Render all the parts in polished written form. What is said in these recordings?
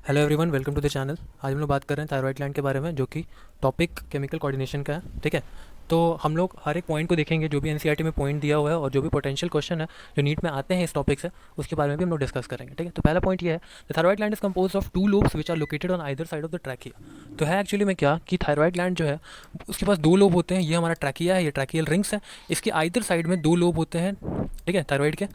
Hello everyone, welcome to the channel. आज हम लोग बात कर रहे हैं थायराइड ग्लैंड के बारे में, जो कि टॉपिक केमिकल कोऑर्डिनेशन का है। ठीक है, तो हम लोग हर एक पॉइंट को देखेंगे जो भी एनसीईआरटी में पॉइंट दिया हुआ है, और जो भी पोटेंशियल क्वेश्चन है जो नीट में आते हैं इस टॉपिक से, उसके बारे में भी हम लोग डिस्कस करेंगे। ठीक है, तो पहला पॉइंट ये है, the thyroid gland is compose of two lobes which are located on either side of the trachea. तो है एक्चुअली में क्या कि थायराइड ग्लैंड जो है उसके पास दो लोब होते हैं। ये हमारा ट्रैकिया है, ये ट्रैकियल रिंग्स है। इसके आइदर साइड में दो लोब होते हैं, ठीक है, थायराइड के।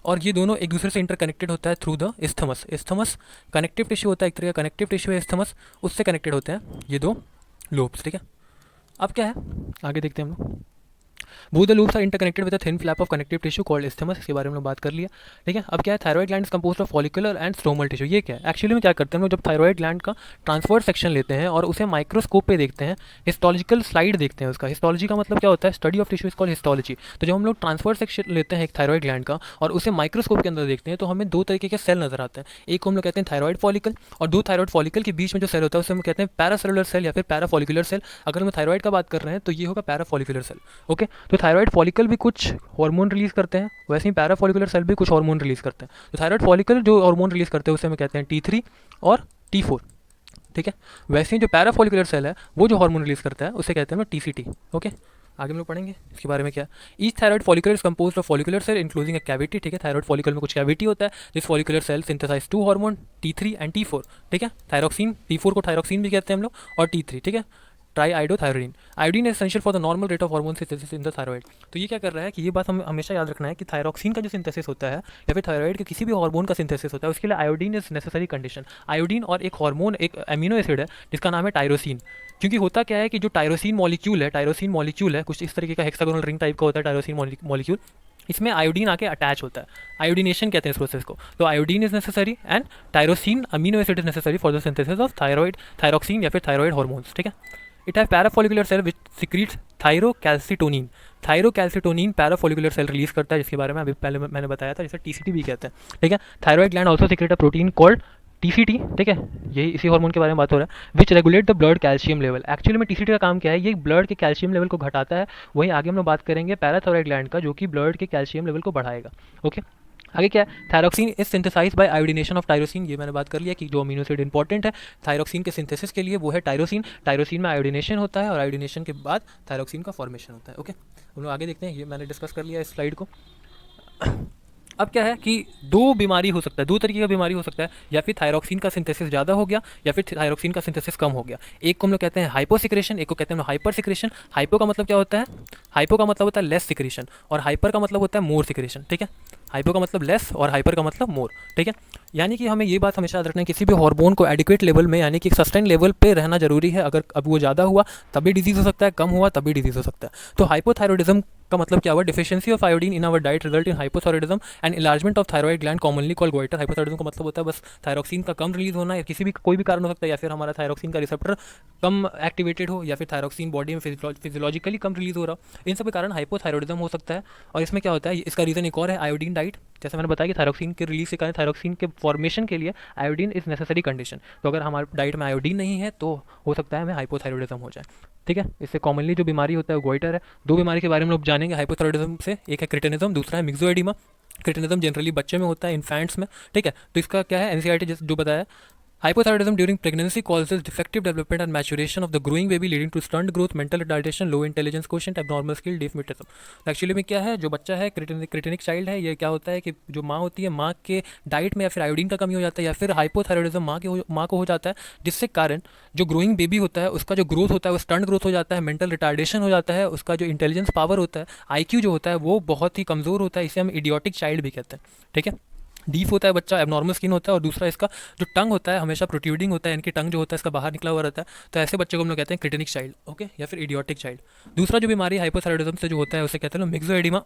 और ये दोनों एक दूसरे से इंटरकनेक्टेड होता है through the isthmus. Isthmus connective tissue होता है, एक तरह का कनेक्टिव टिश्यू है इस्थमस, उससे कनेक्टेड होते हैं ये दो लोब्स। ठीक है, अब क्या है, आगे देखते हैं हम लोग। Both the loops are interconnected with a thin flap of connective tissue called isthmus. इसके बारे में हम लोग बात कर लिया। ठीक है, अब क्या है, thyroid gland is composed of follicular and stromal tissue. ये क्या है एक्चुअली में, क्या करते हैं हम लोग, जब थायराइड ग्लैंड का ट्रांसफर सेक्शन लेते हैं और उसे माइक्रोस्कोप पे देखते हैं, हिस्टोलॉजिकल स्लाइड देखते हैं उसका। हिस्टोलॉजी का मतलब क्या होता है, study of tissue is called histology. तो जब हम लोग ट्रांसफर सेक्शन लेते हैं एक थायराइड ग्लैंड का और उसे माइक्रोस्कोप के अंदर देखते हैं, तो हमें दो तरीके के सेल नजर आते हैं। एक को हम लोग कहते हैं थायराइड फॉलिकल, और दो थायराइड फॉलिकल के बीच में जो सेल होता है उसे हम कहते हैं पैरासेलुलर सेल या फिर पैराफॉलिकुलर सेल। अगर हम थायराइड का बात कर रहे हैं तो ये होगा पैराफॉलिकुलर सेल। ओके, तो थायराइड फॉलिकल भी कुछ हार्मोन रिलीज करते हैं, वैसे ही पैराफॉलिकुलर सेल भी कुछ हार्मोन रिलीज करते हैं। तो थायराइड फॉलिकल जो हार्मोन रिलीज करते हैं उसे हम कहते हैं T3 और T4। ठीक है, वैसे ही जो पैराफॉलिकुलर सेल है वो जो हार्मोन रिलीज करता है उसे कहते हैं हम TCT। ओके, आगे हम लोग पढ़ेंगे इसके बारे में क्या। Each thyroid follicular is composed of follicular cell including a cavity. ठीक है, थायराइड फॉलिकल में कुछ कैविटी होता है। This follicular cell synthesise two hormone T3 and T4। ठीक है, थायरोक्सिन, T4 को थायरोक्सिन भी कहते हैं हम लोग, और T3। ठीक है, triiodothyronine. Iodine is essential for the normal rate of hormone synthesis in the thyroid. तो ये क्या कर रहा है कि ये बात हमें हमेशा याद रखना है कि थायरोक्सिन का जो सिंथेसिस होता है या फिर थायराइड के किसी भी हार्मोन का सिंथेसिस होता है, उसके लिए iodine is necessary condition. Iodine और एक हार्मोन, एक अमीनो एसिड है जिसका नाम है टायरोसिन। क्योंकि होता क्या है कि जो टायरोसिन मॉलिक्यूल है कुछ इस तरीके का हेक्सागोनल रिंग टाइप का होता है टायरोसिन मॉलिक्यूल। इसमें आयोडीन आके अटैच होता है, आयोडीनेशन कहते हैं इस प्रोसेस को। तो iodine is necessary and tyrosine amino acid is necessary for the synthesis of thyroid, thyroxine या फिर थायराइड हार्मोन्स। ठीक है, it have parafollicular cell which secretes thyrocalcitonin. Thyrocalcitonin parafollicular cell release करता है, जिसके बारे में अभी पहले मैंने बताया था, जिसे TCT भी कहते हैं। ठीक है, thyroid gland also secrete a protein called TCT। ठीक है, यही इसी हार्मोन के बारे में बात हो रहा है, विच regulate the blood calcium level. Actually में TCT का काम क्या है, ये ब्लड के कैल्शियम लेवल को घटाता है। वहीं आगे हम लोग बात करेंगे पैराथायराइड ग्लैंड का, जो कि ब्लड के कैल्शियम लेवल को बढ़ाएगा। ओके, आगे क्या है, thyroxine is synthesise by iodination of tyrosine. ये मैंने बात कर लिया कि जो अमीनो एसिड इंपॉर्टेंट है थायरोक्सिन के सिंथेसिस के लिए वो है टायरोसिन। टायरोसिन में आयोडीनेशन होता है और आयोडीनेशन के बाद थायरोक्सिन का फॉर्मेशन होता है। ओके, हम लोग आगे देखते हैं, ये मैंने डिस्कस कर लिया इस स्लाइड को। अब क्या है कि दो बीमारी हो सकता है, दो तरीके का बीमारी हो सकता है, या फिर थायरोक्सिन का सिंथेसिस ज़्यादा हो गया या फिर थायरोक्सिन का सिंथेसिस कम हो गया। एक को हम लोग कहते हैं हाइपोसिक्रेशन, एक को कहते हैं हाइपर सिक्रेशन। हाइपो का मतलब क्या होता है, हाइपो का मतलब होता है लेस सिक्रेशन, और हाइपर का मतलब होता है मोर सिक्रेशन। ठीक है, हाइपो का मतलब लेस और हाइपर का मतलब मोर। ठीक है, यानी कि हमें ये बात हमेशा याद रखना है, किसी भी हार्मोन को एडिक्वेट लेवल में यानी कि सस्टेन लेवल पे रहना जरूरी है। अगर अब वो ज़्यादा हुआ तभी डिजीज हो सकता है, कम हुआ तभी डिजीज हो सकता है। तो हाइपोथायरॉयडिज्म का मतलब क्या हुआ, deficiency of iodine in our diet result in hypothyroidism and enlargement of thyroid gland commonly called goitre. Hypothyroidism का मतलब होता है बस थायरोक्सिन का कम रिलीज होना, या किसी भी कोई भी कारण हो सकता है, या फिर हमारा थायरोक्सिन का रिसेप्टर कम एक्टिवेटेड हो, या फिर थायरोक्सिन बॉडी में फिजियोलॉजिकली कम रिलीज हो रहा हो। इन सब के कारण हाइपोथायरॉयडिज्म हो सकता है। और इसमें क्या होता है, इसका रीज़न एक और है, आयोडीन डाइट। जैसे मैंने बताया कि थायरोक्सिन के रिलीज के कारण थायरोक्सिन के फॉर्मेशन के लिए आयोडीन इज नेसेसरी कंडीशन। तो अगर हमारे डाइट में आयोडीन नहीं है तो हो सकता है हमें हाइपोथायरॉयडिज्म हो जाए। ठीक है, इससे कॉमनली जो बीमारी होता है वो गोइटर है। दो बीमारी के बारे में लोग जानेंगे हाइपोथायरॉयडिज्म से, एक है क्रिटेनिज्म, दूसरा है मिक्सोएडिमा। क्रिटेनिज्म जनरली बच्चे में होता है, इन्फेंट्स में। ठीक है, तो इसका क्या है, एनसीईआरटी जो बताया, hypothyroidism during pregnancy causes defective development and maturation of the growing baby leading to stunt growth, mental retardation, low intelligence quotient, abnormal skill, deaf mutism। तो एक्चुअली में क्या है, जो बच्चा है क्रिटेनिक चाइल्ड है, ये क्या होता है कि जो माँ होती है, माँ के डाइट में या फिर आयोडीन का कमी हो जाता है, या फिर हाइपोथायरॉयडिज्म माँ को हो जाता है, जिससे कारण जो ग्रोइंग बेबी होता है उसका जो ग्रोथ होता है वो स्टंट ग्रोथ हो जाता है, मेंटल रिटार्डेशन हो जाता है, उसका जो इंटेलिजेंस पावर होता है, IQ जो होता है वो बहुत ही कमज़ोर होता है। इसे हम इडियोटिक चाइल्ड भी कहते हैं। ठीक है, डीफ होता है बच्चा, एबनॉर्मल स्किन होता है, और दूसरा इसका जो टंग होता है हमेशा प्रोट्रूडिंग होता है, इनकी टंग जो होता है इसका बाहर निकला हुआ रहता है। तो ऐसे बच्चे को हम लोग कहते हैं क्रिटेनिक चाइल्ड। ओके, या फिर इडियोटिक चाइल्ड। दूसरा जो बीमारी हाइपोथायरॉयडिज्म से जो होता है उसे कहते हैं मिक्सोएडिमा।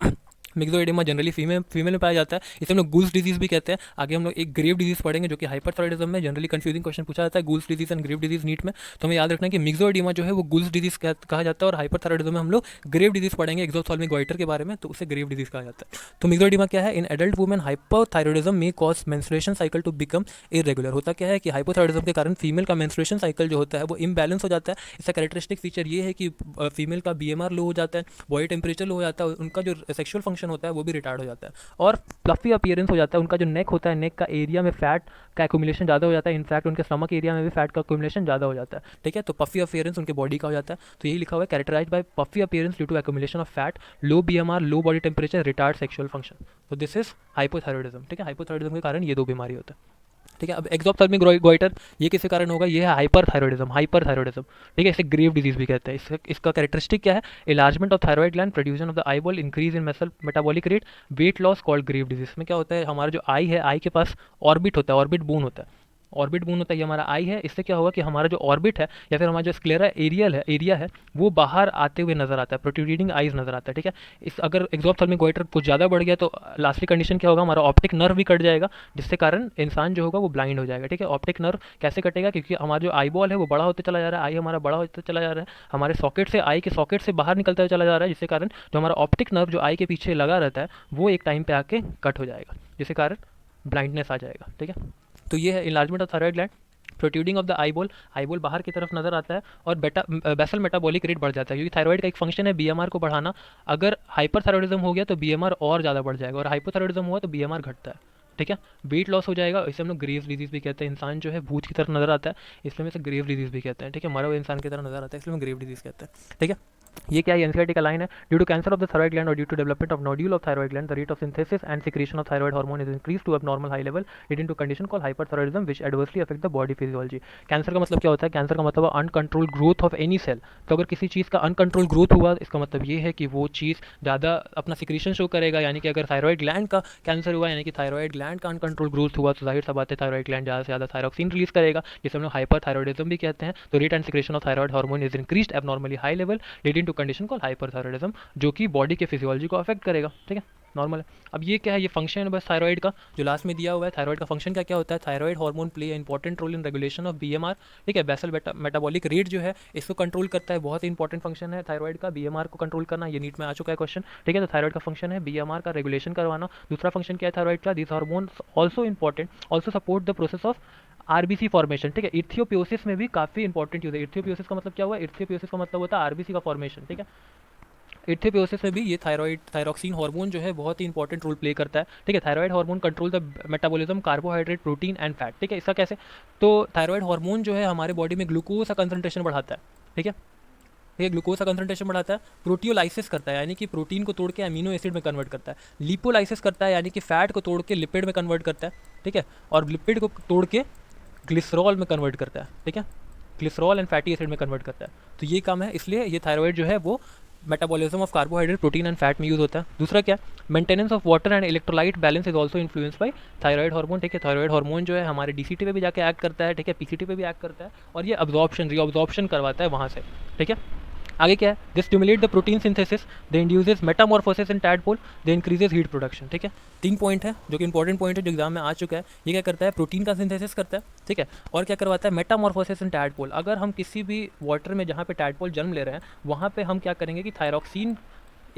मिक्सोएडिमा जनरली फीमेल में पाया जाता है, इसे हम लोग गूल्स डिजीज भी कहते हैं। आगे हम लोग एक ग्रेव डिजीज पढ़ेंगे जो कि हाइपरथायरॉयडिज्म में जनरली कंफ्यूजिंग क्वेश्चन पूछा जाता है, Gull's disease and Grave disease NEET में। तो हमें याद रखना है कि मिक्सोएडिमा जो है वो गूल्स डिजीज कहा जाता है, और हाइपरथायरॉयडिज्म में हम लोग ग्रेव डिजीज पढ़ेंगे एक्सोथाल्मिक गोइटर के बारे में, तो उसे ग्रेव डिजीज कहा जाता है। तो मिक्सोएडिमा क्या है, इन एडल्ट वुमेन हाइपोथायरॉयडिज्म में cause menstruation cycle to become irregular. होता क्या है कि हाइपोथायरॉयडिज्म के कारण फीमेल का मेंस्ट्रुएशन साइकिल जो होता है वो इम्बैलेंस हो जाता है। इसका कैरेक्टरिस्टिक फीचर ये है कि फीमेल का BMR लो हो जाता है, बॉडी टेम्परेचर लो हो जाता है, उनका जो सेक्सुअल फंक्शन फंक्शन होता है वो भी रिटार्ड हो जाता है, और फ्लफी अपीयरेंस हो जाता है। उनका जो नेक होता है, नेक का एरिया में फैट का एक्यूमुलेशन ज़्यादा हो जाता है, इनफैक्ट उनके स्टमक एरिया में भी फैट का एक्यूमुलेशन ज़्यादा हो जाता है, ठीक है। तो पफी अपीयरेंस उनके बॉडी का हो जाता है। तो यही लिखा हुआ है, characterised by puffy appearance due to accumulation of fat, low BMR, low body temperature, retard sexual function. तो दिस इज हाइपोथायरॉयडिज्म, ठीक है। हाइपोथायरॉयडिज्म के कारण ये दो बीमारी होता है, ठीक है। अब एक्सोप्थेल्मिक गोइटर ये किसके कारण होगा, ये है हाइपरथायरॉयडिज्म, हाइपरथायरॉयडिज्म, ठीक है। इसे ग्रेव डिजीज भी कहते हैं। इसका कैरेक्टरिस्टिक क्या है, enlargement of thyroid gland, protrusion of the eye ball, increase in muscle metabolic rate, weight loss, called Grave disease. में क्या होता है, हमारा जो आई है, आई के पास ऑर्बिट होता है, ऑर्बिट बोन होता है, ऑर्बिट बोन होता है, ये हमारा आई है। इससे क्या होगा कि हमारा जो ऑर्बिट है या फिर हमारा जो स्क्लेरा एरिया है वो बाहर आते हुए नजर आता है, प्रोट्रूडिंग आइज नजर आता है, ठीक है। इस अगर एक्सोप्थेल्मिक गोइटर कुछ ज़्यादा बढ़ गया तो लास्टली कंडीशन क्या होगा, हमारा ऑप्टिक नर्व भी कट जाएगा, जिससे कारण इंसान जो होगा वो ब्लाइंड हो जाएगा, ठीक है। ऑप्टिक नर्व कैसे कटेगा, क्योंकि हमारा जो आई बॉल है वो बड़ा होते चला जा रहा है, आई हमारा बड़ा होते चला जा रहा है, हमारे सॉकेट से, आई के सॉकेट से बाहर निकलता हुआ चला जा रहा है, जिससे कारण जो हमारा ऑप्टिक नर्व जो आई के पीछे लगा रहता है वो एक टाइम पे आके कट हो जाएगा, जिससे कारण ब्लाइंडनेस आ जाएगा, ठीक है। तो ये है enlargement of thyroid gland, protruding of the eye ball बाहर की तरफ नजर आता है, और बेसल मेटाबॉलिक रेट बढ़ जाता है, क्योंकि थायराइड का एक फंक्शन है बीएमआर को बढ़ाना। अगर हाइपरथायरॉयडिज्म हो गया तो बीएमआर और ज़्यादा बढ़ जाएगा, और हाइपोथायरॉयडिज्म हुआ तो बीएमआर घटता है, ठीक है। वेट लॉस हो जाएगा, इसे हम लोग ग्रेव्स डिजीज भी कहते हैं। इंसान जो है भूत की तरह नजर आता है, इसलिए हम इसे ग्रेव डिजीज भी कहते हैं, ठीक है। मरा हुआ इंसान की तरह नजर आता है, इसलिए हम ग्रेव डिजीज कहते हैं, ठीक है। ये क्या है, एनसीईआरटी का लाइन है, due to cancer of the thyroid gland और due to development of nodule of thyroid gland, the rate of synthesis and secretion of thyroid hormone is increase to abnormal high level, leading to condition called hyperthyroidism which adversely affect the body physiology. Cancer का मतलब क्या होता है, cancer का मतलब uncontrol growth of any cell. तो अगर किसी चीज़ का अनकंट्रोल ग्रोथ हुआ, इसका मतलब ये है कि वो चीज़ ज़्यादा अपना सिक्रीशन शो करेगा, यानी कि अगर थायराइड ग्लैंड का कैंसर हुआ, यानी कि थायराइड ग्लैंड का अनकंट्रोल ग्रोथ हुआ, तो जाहिर सा बात है थायराइड ग्लैंड ज़्यादा से ज़्यादा थायरोक्सिन रिलीज करेगा, जिसे हम लोग हाइपरथायरॉयडिज्म भी कहते हैं। तो rate and secretion of thyroid hormone is increased abnormally high level, leading to condition called hyperthyroidism, जो कि बॉडी के फिजियोलॉजी को अफेक्ट करेगा, ठीक है, नॉर्मल है। अब ये क्या है, ये फंक्शन है बस थायराइड का जो लास्ट में दिया हुआ है। थायराइड का फंक्शन क्या क्या होता है, thyroid hormone play important role in regulation of BMR, ठीक है। बेसल मेटाबॉलिक रेट जो है इसको कंट्रोल करता है, बहुत ही इंपॉर्टेंट फंक्शन है थायराइड का, बीएमआर को कंट्रोल करना, ये नीट में आ चुका है क्वेश्चन, ठीक है। तो थायराइड का फंक्शन है बीएमआर का रेगुलेशन करवाना। दूसरा फंक्शन क्या है थायराइड का, this hormone also important also support the process of RBC formation, ठीक है। इथियोपियोसिस में भी काफी इंपॉर्टेंट यूज है। इथियोपियोसिस का मतलब क्या हुआ, इथियोपियोसिस का मतलब होता है आरबीसी का फॉर्मेशन, ठीक है। इथियोपियोसिस में भी ये थायरॉक्सिन हार्मोन जो है बहुत ही इंपॉर्टेंट रोल प्ले करता है, ठीक है। Thyroid hormone control the metabolism carbohydrate protein and fat, ठीक है। इसका कैसे, तो थायराइड हार्मोन जो है हमारे बॉडी में ग्लूकोज का कंसंट्रेशन बढ़ाता है, ठीक है। ये ग्लूकोज का कंसंट्रेशन बढ़ाता है, प्रोटियोलाइसिस करता है, यानी कि प्रोटीन को तोड़ के अमीनो एसिड में कन्वर्ट करता है, लिपोलाइसिस करता है, यानी कि फैट को तोड़ के लिपिड में कन्वर्ट करता है, ठीक है, और लिपिड को तोड़ के ग्लिसरॉल में कन्वर्ट करता है, ठीक है, ग्लिसरॉल एंड फैटी एसिड में कन्वर्ट करता है। तो ये काम है, इसलिए ये थायराइड जो है वो metabolism of carbohydrate protein and fat में यूज होता है। दूसरा क्या, maintenance of water and electrolyte balance is also influence by thyroid hormone, ठीक है। थायराइड हार्मोन जो है हमारे डीसीटी पे भी जाके एक्ट करता है, ठीक है, पीसीटी पे भी एक्ट करता है, और ये अब्जॉर्प्शन रीअब्जॉर्प्शन करवाता है वहाँ से, ठीक है। आगे क्या है, दे stimulate the protein synthesis, they induces Metamorphosis in tadpole, they increases heat production, ठीक है। 3 पॉइंट है जो कि इंपॉर्टेंट पॉइंट है जो एग्जाम में आ चुका है। ये क्या करता है, प्रोटीन का सिंथेसिस करता है, ठीक है, और क्या करवाता है, मेटामॉर्फोसिस इन टैडपोल। अगर हम किसी भी वाटर में जहाँ पे टैडपोल जन्म ले रहे हैं वहाँ पे हम क्या करेंगे कि थायरॉक्सिन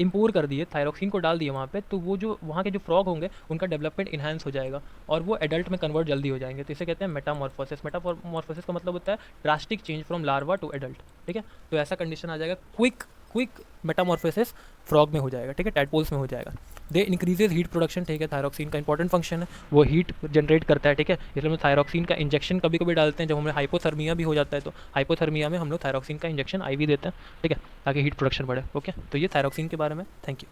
इम्पोर कर दिए, थायरॉक्सिन को डाल दिए वहाँ पे, तो वो जो वहाँ के जो फ्रॉग होंगे उनका डेवलपमेंट इन्हांस हो जाएगा और वो एडल्ट में कन्वर्ट जल्दी हो जाएंगे। तो इसे कहते हैं मेटामॉर्फोसिस। मेटामॉर्फोसिस का मतलब होता है drastic change from larva to adult, ठीक है। तो ऐसा कंडीशन आ जाएगा, क्विक मेटामॉर्फोसिस फ्रॉग में हो जाएगा, ठीक है, टैडपोल्स में हो जाएगा। दे इंक्रीजेज हीट प्रोडक्शन, ठीक है, थायरॉक्सिन का इंपॉर्टेंट फंक्शन है, वो हीट जनरेट करता है, ठीक है। इसलिए हम थायरॉक्सिन का इंजेक्शन कभी कभी डालते हैं जब हमें हाइपोथर्मिया भी हो जाता है, तो हाइपोथर्मिया में हम लोग थायरॉक्सिन का इंजेक्शन आईवी देते हैं, ठीक है, ताकि हीट प्रोडक्शन बढ़े, ओके। तो ये थायरॉक्सिन के बारे में, थैंक यू।